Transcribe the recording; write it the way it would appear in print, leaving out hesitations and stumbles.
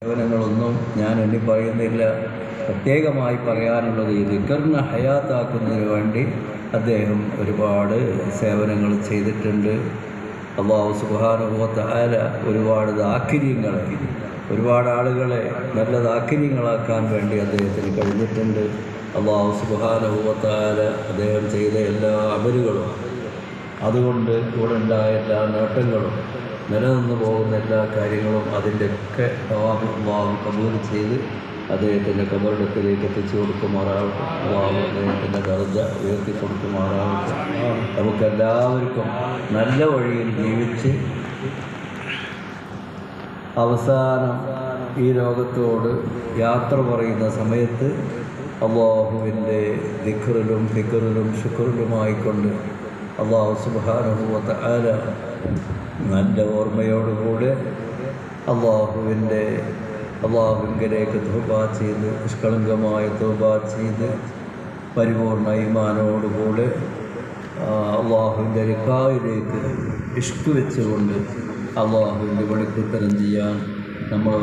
സേവനങ്ങളൊന്നും ഞാൻ എണ്ണി പറയുന്നില്ല. പ്രത്യേകമായി പറയാനുള്ളത് ഈ ദിക്റിനെ ഹയാത്താക്കുന്നതിന് വേണ്ടി അദ്ദേഹം ഒരുപാട് സേവനങ്ങൾ ചെയ്തിട്ടുണ്ട്. അല്ലാഹു സുബ്ഹാനഹു വ തആല ഒരുപാട് ദാക്കിര്യങ്ങളെ, ഒരുപാട് ആളുകളെ നല്ല ദാക്കിര്യങ്ങളാക്കാൻ വേണ്ടി അദ്ദേഹത്തിന് കഴിഞ്ഞിട്ടുണ്ട്. അല്ലാഹു സുബ്ഹാനഹു വ തആല അദ്ദേഹം ചെയ്ത എല്ലാ അമലുകളും, അതുകൊണ്ട് കൂടെ ഉണ്ടായ എല്ലാ നേട്ടങ്ങളും, നിലനിന്ന് പോകുന്ന എല്ലാ കാര്യങ്ങളും അതിൻ്റെയൊക്കെ അല്ലാഹു കബൂൽ ചെയ്ത് അദ്ദേഹത്തിൻ്റെ ഖബറിടത്തിലേക്ക് എത്തിച്ചു കൊടുക്കുമാറാവട്ടെ. അല്ലാഹു അദ്ദേഹത്തിൻ്റെ ദർജ ഉയർത്തി കൊടുക്കുമാറാവട്ടെ. നമുക്കെല്ലാവർക്കും നല്ല വഴിയിൽ ജീവിച്ച് അവസാനം ഈ ലോകത്തോട് യാത്ര പറയുന്ന സമയത്ത് അല്ലാഹുവിൻ്റെ ദിക്റിലും ഫിക്റിലും ശുക്റിലുമായിക്കൊണ്ട് അല്ലാഹു സുബ്ഹാനഹു വ തആല നല്ല ഓർമ്മയോടുകൂടെ അള്ളാഹുവിലേക്ക് തൗബ ചെയ്ത്, നിഷ്കളങ്കമായ തൗബ ചെയ്ത്, പരിപൂർണ ഈമാനോടുകൂടെ അള്ളാഹുവിൻ്റെ ലിഖായിലേക്ക് ഇഷ്ക് വെച്ചുകൊണ്ട് അള്ളാഹുവിൻ്റെ വെളിക്കുത്തരം ചെയ്യാൻ നമ്മൾ